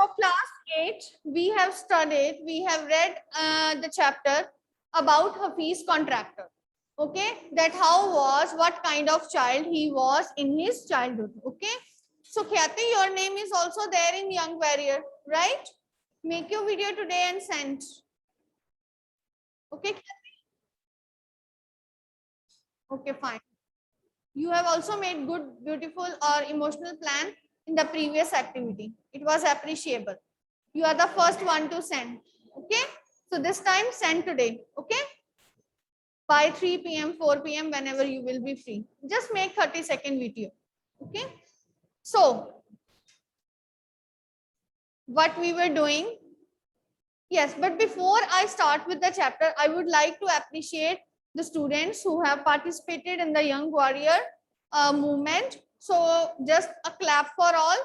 So class 8, we have studied, we have read the chapter about Hafiz contractor. Okay, that how was, what kind of child he was in his childhood. Okay, so Khyati, your name is also there in Young Warrior, right? Make your video today and send. Okay, Khyati? Okay, fine. You have also made good, beautiful or emotional plan in the previous activity. It was appreciable. You are the first one to send. Okay, so this time send today. Okay, by 3 p.m., 4 p.m., whenever you will be free. Just make 30-second video. Okay, so what we were doing. Yes, but before I start with the chapter, I would like to appreciate the students who have participated in the Young Warrior movement. So just a clap for all.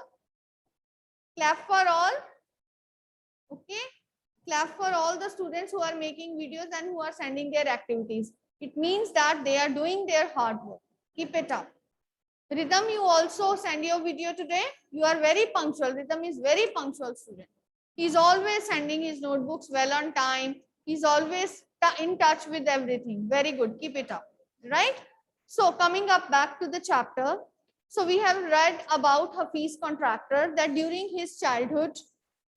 Clap for all. Okay. Clap for all the students who are making videos and who are sending their activities. It means that they are doing their hard work. Keep it up. Rhythm, you also send your video today. You are very punctual. Rhythm is very punctual student. He's always sending his notebooks well on time. He's always in touch with everything. Very good. Keep it up. Right? So coming up back to the chapter. So we have read about Hafiz contractor that during his childhood,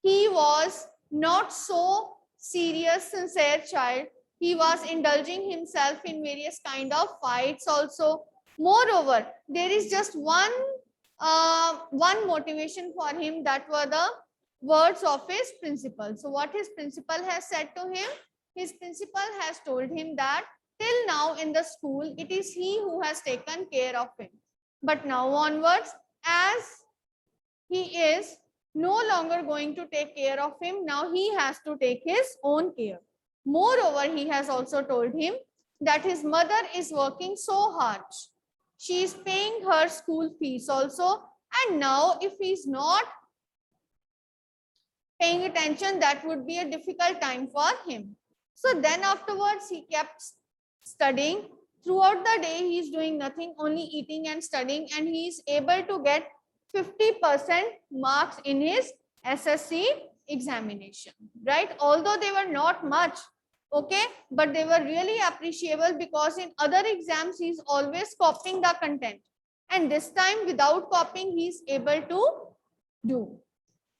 he was not so serious, sincere child. He was indulging himself in various kind of fights also. Moreover, there is just one motivation for him, that were the words of his principal. So what his principal has said to him? His principal has told him that till now in the school, it is he who has taken care of him. But now onwards, as he is no longer going to take care of him, now he has to take his own care. Moreover, he has also told him that his mother is working so hard. She is paying her school fees also, and now if he is not paying attention, that would be a difficult time for him. So then afterwards, he kept studying. Throughout the day, he is doing nothing, only eating and studying, and he is able to get 50% marks in his SSC examination, right? Although they were not much, okay, but they were really appreciable, because in other exams, he is always copying the content. And this time, without copying, he is able to do.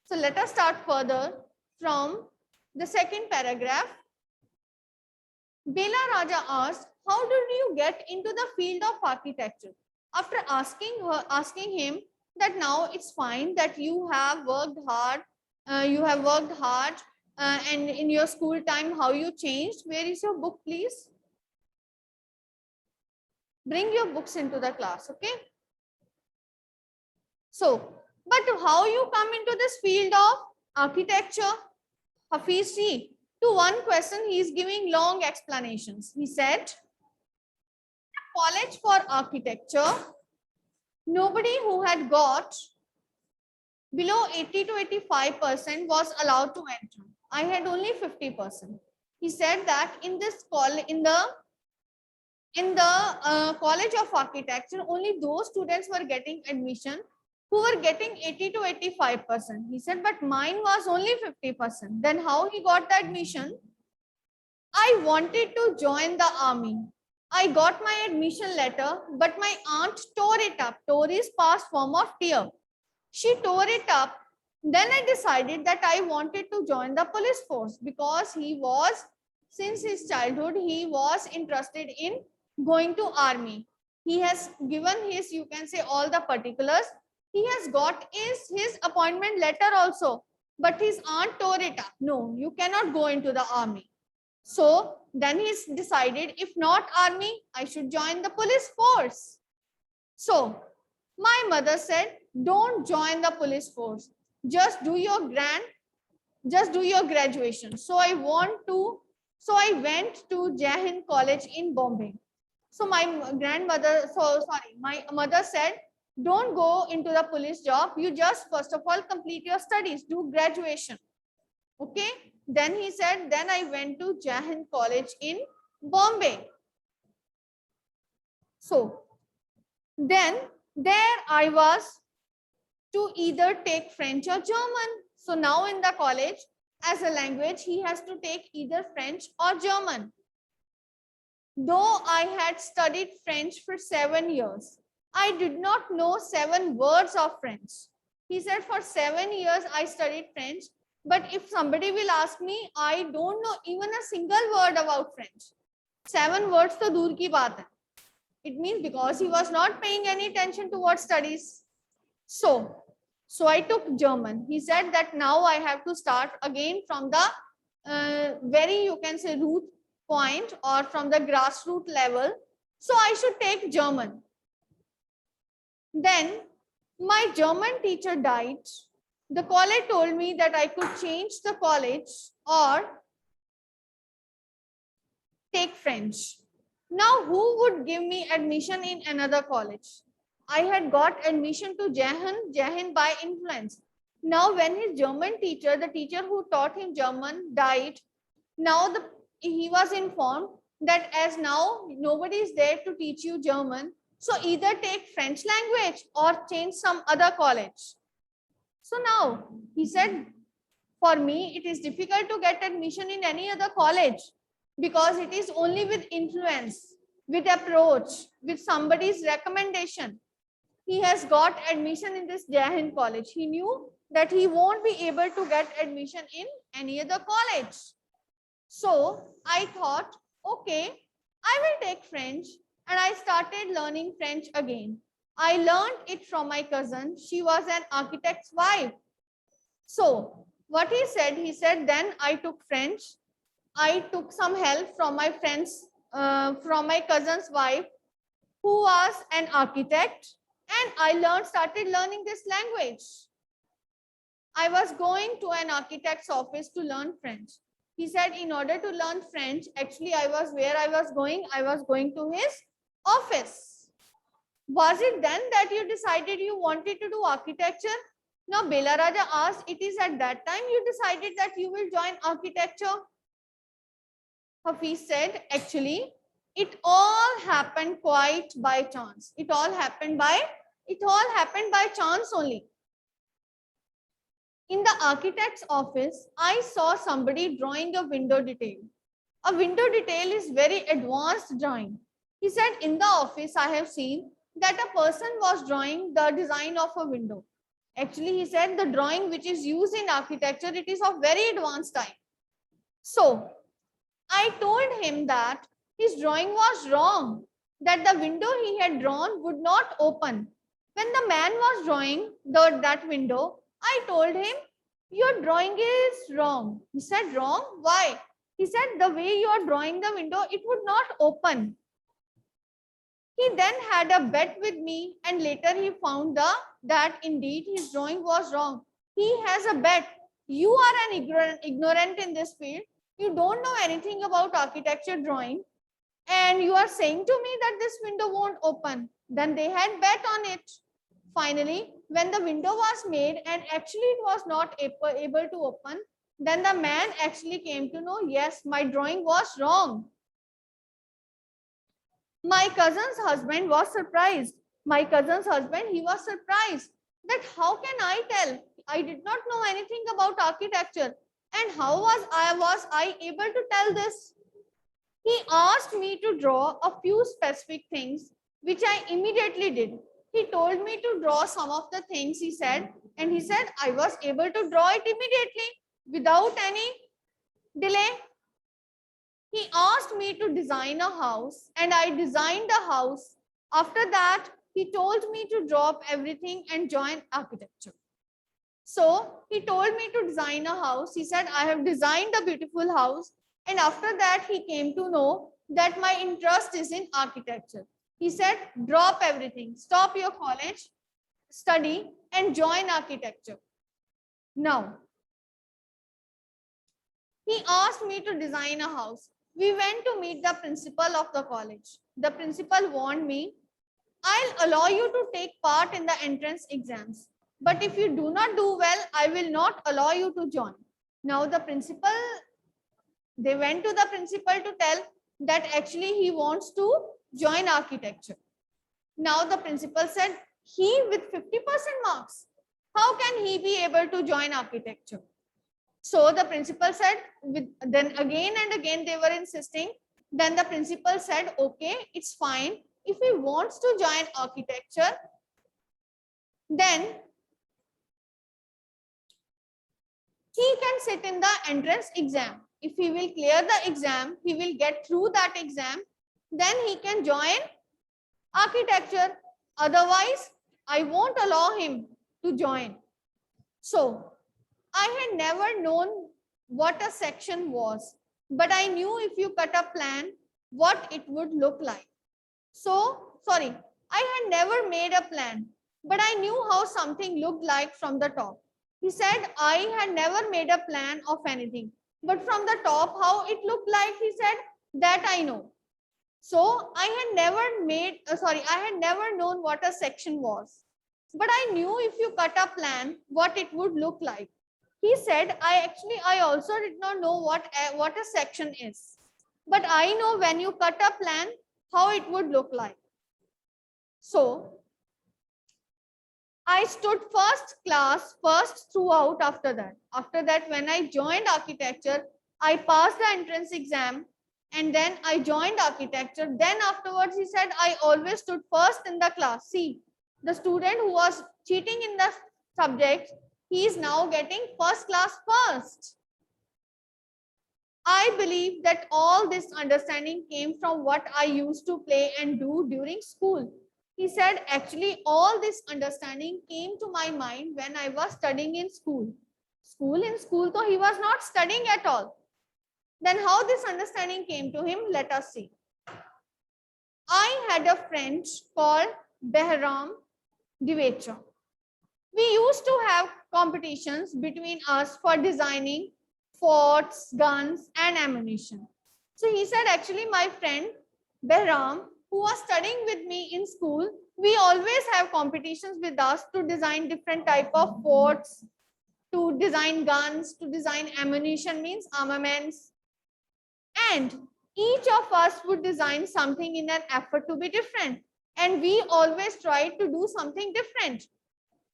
So let us start further from the second paragraph. Bela Raja asked, how did you get into the field of architecture? After asking him that now it's fine that you have worked hard, and in your school time, how you changed. Where is your book, please? Bring your books into the class, okay? So, but how you come into this field of architecture? Hafiz, see, to one question, he is giving long explanations. He said, college for architecture, nobody who had got below 80 to 85% was allowed to enter. I had only 50%. He said that in this college of architecture, only those students were getting admission who were getting 80 to 85%. He said, but mine was only 50%. Then how he got the admission? I wanted to join the army. I got my admission letter, but my aunt tore it up. Tore is past form of tear. She tore it up. Then I decided that I wanted to join the police force, because he was, since his childhood, he was interested in going to army. He has given his, you can say, all the particulars. He has got his appointment letter also, but his aunt tore it up. No, you cannot go into the army. So then he's decided, if not army, I should join the police force. So my mother said, don't join the police force. Just do your graduation. So I went to Jai Hind College in Bombay. So my mother said, don't go into the police job. You just first of all complete your studies, do graduation. Okay. Then he said, then I went to Jai Hind College in Bombay. So then there I was to either take French or German. So now in the college, as a language, he has to take either French or German. Though I had studied French for 7 years, I did not know 7 words of French. He said, for 7 years I studied French, but if somebody will ask me, I don't know even a single word about French. 7 words to dur ki baat hai. It means because he was not paying any attention towards studies. So I took German. He said that now I have to start again from the very, you can say, root point or from the grassroots level. So I should take German. Then my German teacher died. The college told me that I could change the college or take French. Now, who would give me admission in another college? I had got admission to Jahan by influence. Now, when his German teacher, the teacher who taught him German, died, now he was informed that as now nobody is there to teach you German, so either take French language or change some other college. So now he said, for me, it is difficult to get admission in any other college because it is only with influence, with approach, with somebody's recommendation. He has got admission in this Jahan college. He knew that he won't be able to get admission in any other college. So I thought, okay, I will take French, and I started learning French again. I learned it from my cousin. She was an architect's wife. So what he said, then I took French. I took some help from my friends, from my cousin's wife, who was an architect, and I started learning this language. I was going to an architect's office to learn French. He said, in order to learn French, actually I was going to his office. Was it then that you decided you wanted to do architecture? Now Bela Raja asked, it is at that time you decided that you will join architecture? Hafiz said, actually, it all happened quite by chance. It all happened by chance only. In the architect's office, I saw somebody drawing a window detail. A window detail is very advanced drawing. He said, in the office, I have seen that a person was drawing the design of a window. Actually, he said the drawing which is used in architecture, it is of very advanced time. So I told him that his drawing was wrong, that the window he had drawn would not open. When the man was drawing that window, I told him, your drawing is wrong. He said, wrong? Why? He said, the way you are drawing the window, it would not open. He then had a bet with me, and later he found that indeed his drawing was wrong. He has a bet. You are an ignorant in this field. You don't know anything about architecture drawing, and you are saying to me that this window won't open. Then they had bet on it. Finally, when the window was made and actually it was not able to open, then the man actually came to know, yes, my drawing was wrong. My cousin's husband was surprised. He was surprised that how can I tell? I did not know anything about architecture. And how was I able to tell this? He asked me to draw a few specific things, which I immediately did. He told me to draw some of the things, he said, and he said I was able to draw it immediately without any delay. He asked me to design a house, and I designed a house. After that, he told me to drop everything and join architecture. So he told me to design a house. He said, I have designed a beautiful house. And after that, he came to know that my interest is in architecture. He said, drop everything, stop your college, study, and join architecture. Now, he asked me to design a house. We went to meet the principal of the college. The principal warned me, I'll allow you to take part in the entrance exams. But if you do not do well, I will not allow you to join. Now they went to the principal to tell that actually he wants to join architecture. Now the principal said, he with 50% marks, how can he be able to join architecture? So the principal said, then again and again they were insisting. Then the principal said, okay, it's fine. If he wants to join architecture, then he can sit in the entrance exam. If he will clear the exam, he will get through that exam, then he can join architecture. Otherwise, I won't allow him to join. So I had never known what a section was, but I knew if you cut a plan, what it would look like. So, sorry, I had never made a plan, but I knew how something looked like from the top. He said, I had never made a plan of anything, but from the top, how it looked like, he said, that I know. So I had never I had never known what a section was, but I knew if you cut a plan, what it would look like. He said, I also did not know what a section is, but I know when you cut a plan, how it would look like. So I stood first class first throughout after that. After that, when I joined architecture, I passed the entrance exam and then I joined architecture. Then afterwards, he said, I always stood first in the class. See, the student who was cheating in the subject, he is now getting first class first. I believe that all this understanding came from what I used to play and do during school. He said, actually, all this understanding came to my mind when I was studying in school. In school, though he was not studying at all. Then how this understanding came to him, let us see. I had a friend called Behram Divecha. We used to have competitions between us for designing forts, guns, and ammunition. So he said, actually, my friend Behram, who was studying with me in school, we always have competitions with us to design different type of forts, to design guns, to design ammunition, means armaments. And each of us would design something in an effort to be different. And we always tried to do something different.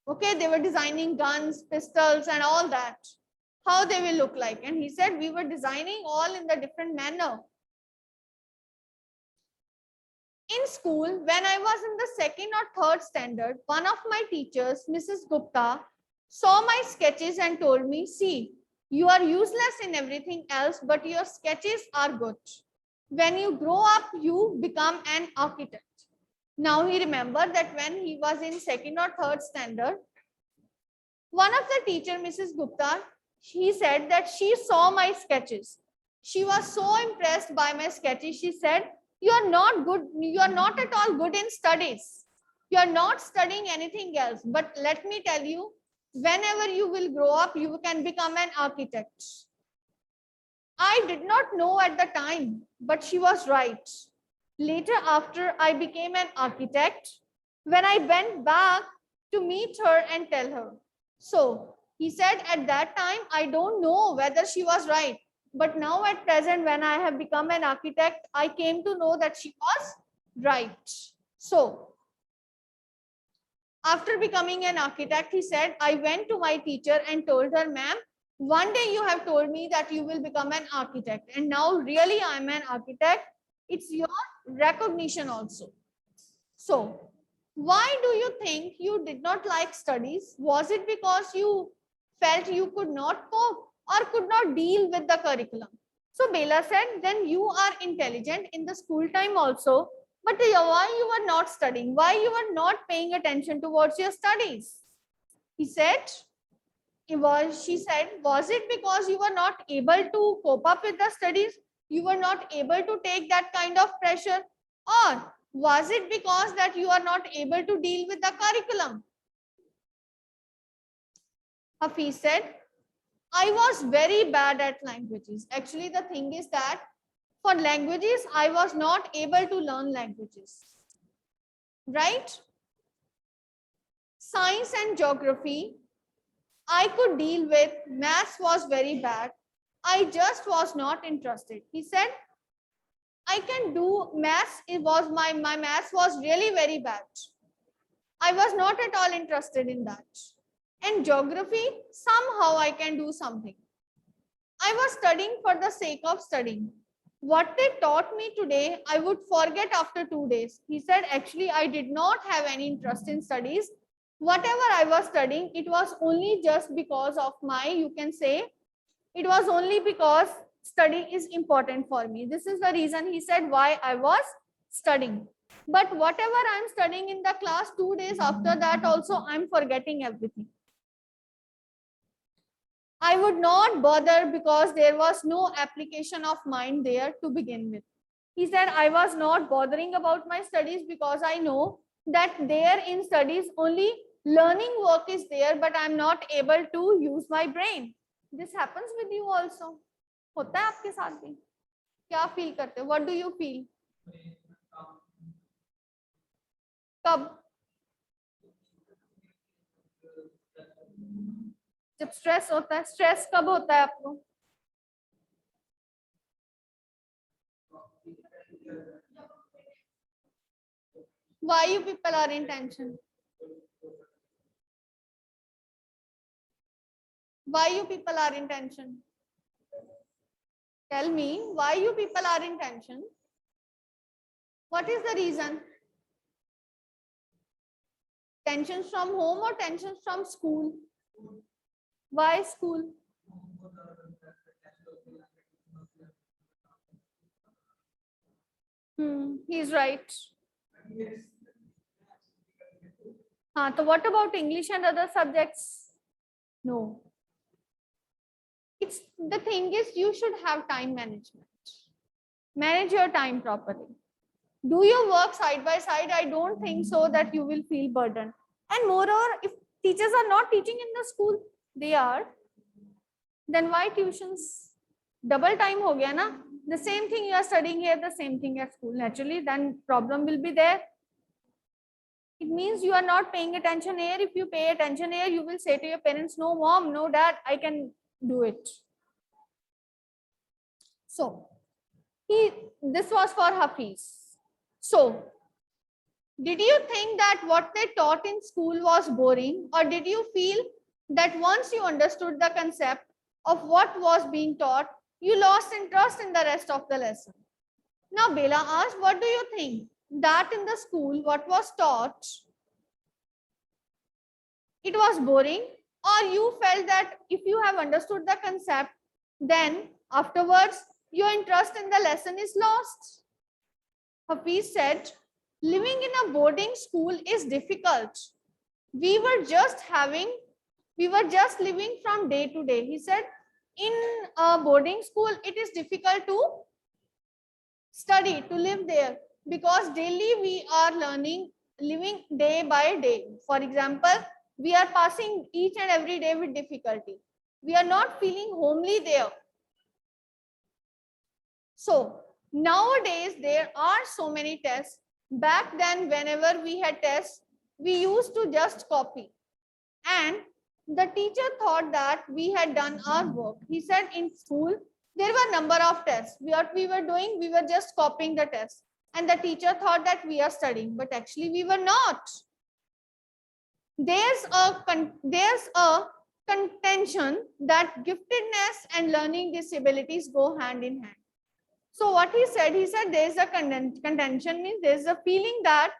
Okay, they were designing guns, pistols, and all that. How they will look like. And he said we were designing all in the different manner. In school, when I was in the second or third standard, one of my teachers, Mrs. Gupta, saw my sketches and told me, see, you are useless in everything else, but your sketches are good. When you grow up, you become an architect. Now he remembered that when he was in second or third standard, one of the teacher, Mrs. Gupta, she said that she saw my sketches. She was so impressed by my sketches. She said, you are not good. You are not at all good in studies. You are not studying anything else. But let me tell you, whenever you will grow up, you can become an architect. I did not know at the time, but she was right. Later, after I became an architect, when I went back to meet her and tell her. So he said at that time, I don't know whether she was right. But now at present, when I have become an architect, I came to know that she was right. So after becoming an architect, he said, I went to my teacher and told her, ma'am, one day you have told me that you will become an architect. And now really I'm an architect. It's your recognition also. So why do you think you did not like studies? Was it because you felt you could not cope or could not deal with the curriculum? So Bela said, then you are intelligent in the school time also, but why you were not studying? Why you were not paying attention towards your studies? She said, was it because you were not able to cope up with the studies? You were not able to take that kind of pressure? Or was it because that you are not able to deal with the curriculum? Hafiz said, I was very bad at languages. Actually, the thing is that for languages, I was not able to learn languages. Right? Science and geography, I could deal with. Maths was very bad. I just was not interested. He said, I can do maths. It was my maths was really very bad. I was not at all interested in that. And geography, somehow I can do something. I was studying for the sake of studying. What they taught me today, I would forget after 2 days. He said, actually, I did not have any interest in studies. Whatever I was studying, it was only just because of my, you can say, it was only because study is important for me. This is the reason he said why I was studying. But whatever I'm studying in the class, 2 days after that also, I'm forgetting everything. I would not bother because there was no application of mind there to begin with. He said, I was not bothering about my studies because I know that there in studies only learning work is there, but I'm not able to use my brain. This happens with you also. होता है आपके साथ भी? क्या feel करते हो? What do you feel? कब? जब स्ट्रेस होता है. स्ट्रेस कब होता है आपको? Why you people are in tension? Why you people are in tension? Tell me why you people are in tension. What is the reason? Tensions from home or tensions from school? Why school? He's right. So what about English and other subjects? No. It's the thing is you should have time management. Manage your time properly. Do your work side by side. I don't think so that you will feel burdened. And moreover, if teachers are not teaching in the school, they are, then why tuitions? Double time ho gaya na? The same thing you are studying here, the same thing at school. Naturally, then problem will be there. It means you are not paying attention here. If you pay attention here, you will say to your parents, no mom, no dad, I can do it. So, this was for Hafiz. So, did you think that what they taught in school was boring, or did you feel that once you understood the concept of what was being taught, you lost interest in the rest of the lesson? Now, Bela asked, what do you think? That in the school, what was taught, it was boring, or you felt that if you have understood the concept, then afterwards your interest in the lesson is lost? Hafiz said, living in a boarding school is difficult. We were just living from day to day. He said, in a boarding school, it is difficult to study, to live there, because daily we are living day by day. For example, we are passing each and every day with difficulty. We are not feeling homely there. So nowadays, there are so many tests. Back then, whenever we had tests, we used to just copy. And the teacher thought that we had done our work. He said in school, there were a number of tests. What we were doing, we were just copying the test. And the teacher thought that we are studying, but actually we were not. There's a contention that giftedness and learning disabilities go hand in hand. So what he said there's a contention, means there's a feeling that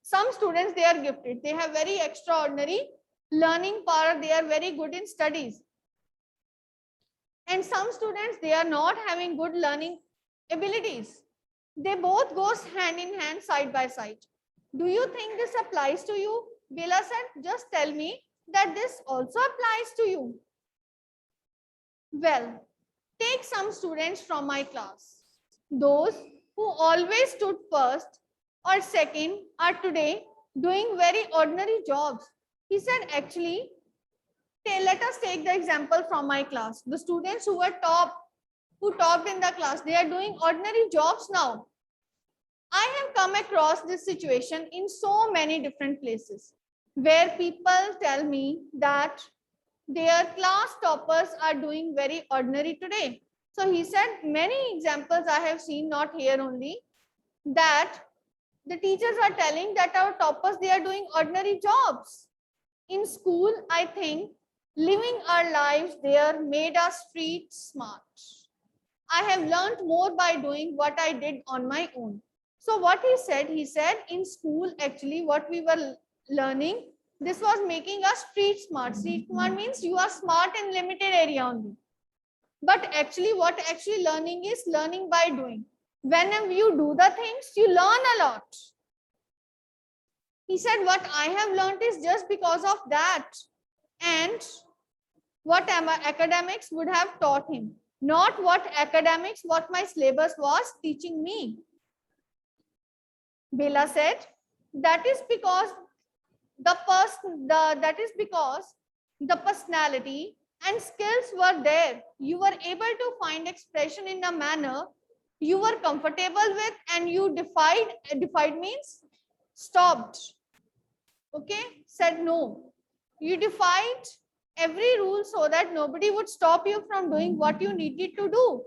some students, they are gifted. They have very extraordinary learning power. They are very good in studies. And some students, they are not having good learning abilities. They both goes hand in hand, side by side. Do you think this applies to you? Bela said, just tell me that this also applies to you. Well, take some students from my class. Those who always stood first or second are today doing very ordinary jobs. He said, actually, let us take the example from my class. The students who were topped in the class, they are doing ordinary jobs now. I have come across this situation in so many different places where people tell me that their class toppers are doing very ordinary today. So he said, many examples I have seen, not here only, that the teachers are telling that our toppers, they are doing ordinary jobs. In school, I think living our lives there made us street smart. I have learned more by doing what I did on my own. So what he said in school, actually what we were learning, this was making us street smart. Street smart means you are smart in limited area only. But actually what actually learning is learning by doing. Whenever you do the things, you learn a lot. He said, what I have learned is just because of that. And what academics would have taught him, not what my syllabus was teaching me. Bela said, that is because the personality and skills were there. You were able to find expression in a manner you were comfortable with, and you defied means stopped. Okay, said no. You defied every rule so that nobody would stop you from doing what you needed to do.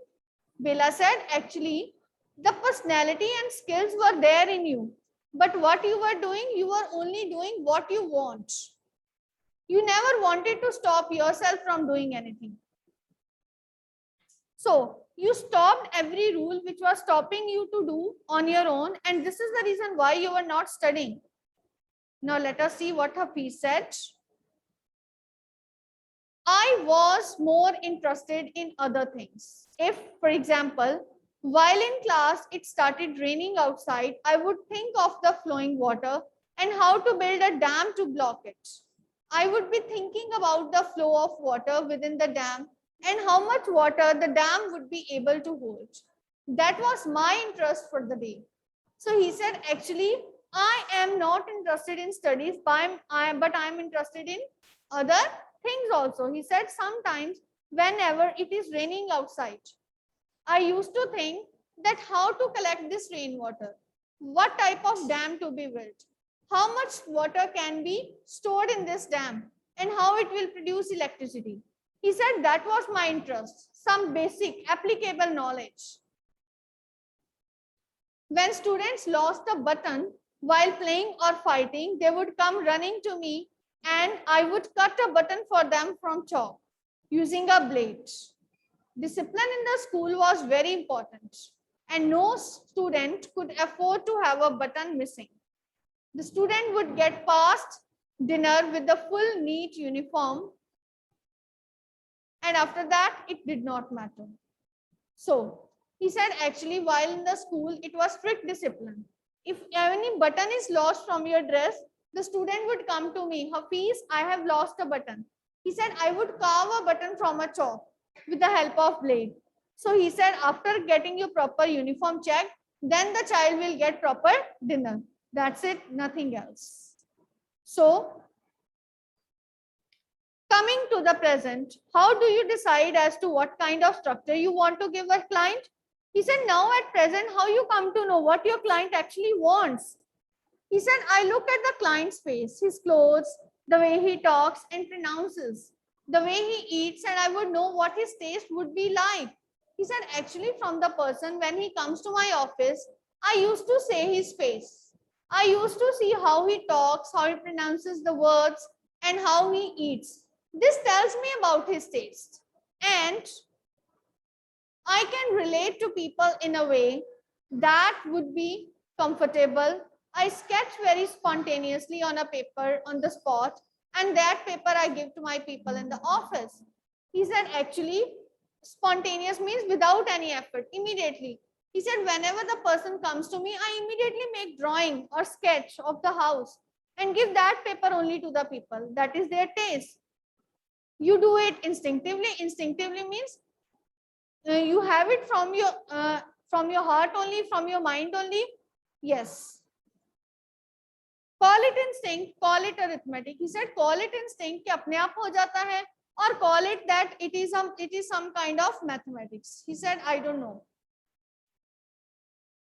Bela said, actually, the personality and skills were there in you. But what you were doing, you were only doing what you want. You never wanted to stop yourself from doing anything. So you stopped every rule which was stopping you to do on your own. And this is the reason why you were not studying. Now let us see what Hafiz said. I was more interested in other things. If, for example, while in class it started raining outside, I would think of the flowing water and how to build a dam to block it. I would be thinking about the flow of water within the dam and how much water the dam would be able to hold. That was my interest for the day. So he said, actually, I am not interested in studies, but I'm interested in other things also. He said, sometimes whenever it is raining outside, I used to think that how to collect this rainwater, what type of dam to be built, how much water can be stored in this dam, and how it will produce electricity. He said that was my interest, some basic applicable knowledge. When students lost a button while playing or fighting, they would come running to me and I would cut a button for them from chalk using a blade. Discipline in the school was very important and no student could afford to have a button missing. The student would get past dinner with the full neat uniform, and after that it did not matter. So he said, actually, while in the school, it was strict discipline. If any button is lost from your dress, the student would come to me, Hafiz, I have lost a button. He said, I would carve a button from a chalk with the help of blade. So he said, after getting your proper uniform checked, then the child will get proper dinner. That's it, nothing else. So coming to the present, how do you decide as to what kind of structure you want to give a client? He said, now at present, how you come to know what your client actually wants? He said, I look at the client's face, his clothes, the way he talks and pronounces, the way he eats, and I would know what his taste would be like. He said, actually, from the person when he comes to my office, I used to say his face. I used to see how he talks, how he pronounces the words, and how he eats. This tells me about his taste. And I can relate to people in a way that would be comfortable. I sketch very spontaneously on a paper on the spot, and that paper I give to my people in the office. He said, actually, spontaneous means without any effort, immediately. He said, whenever the person comes to me, I immediately make drawing or sketch of the house and give that paper only to the people. That is their taste. You do it instinctively. Instinctively means you have it from your heart only, from your mind only. Yes. Call it instinct, call it arithmetic. He said, call it instinct कि अपने आप हो जाता है, or call it that it is some kind of mathematics. He said, I don't know.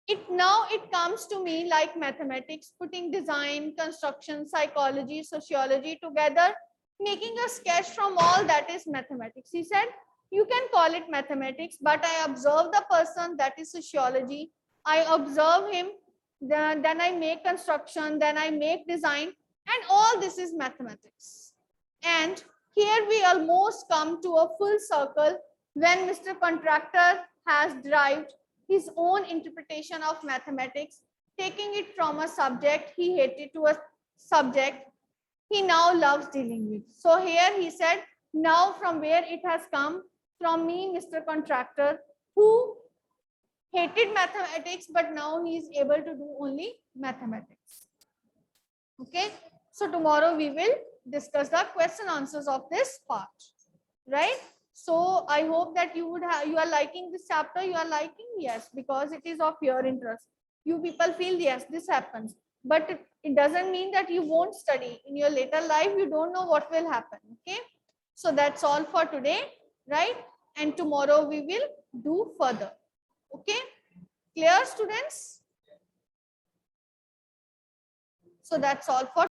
It comes to me like mathematics, putting design, construction, psychology, sociology together, making a sketch from all that is mathematics. He said, you can call it mathematics, but I observe the person, that is sociology. I observe him, then I make construction, then I make design, and all this is mathematics. And here we almost come to a full circle when Mr. Contractor has derived his own interpretation of mathematics, taking it from a subject he hated to a subject he now loves dealing with. So here he said, now from where it has come, from me, Mr. Contractor, who hated mathematics, but now he is able to do only mathematics. Okay, so tomorrow we will discuss the question answers of this part, right? So I hope that you are liking this chapter. You are liking, yes, because it is of your interest. You people feel, yes, this happens, but it doesn't mean that you won't study in your later life. You don't know what will happen. Okay, so that's all for today, right? And tomorrow we will do further. Okay, clear, students? So that's all for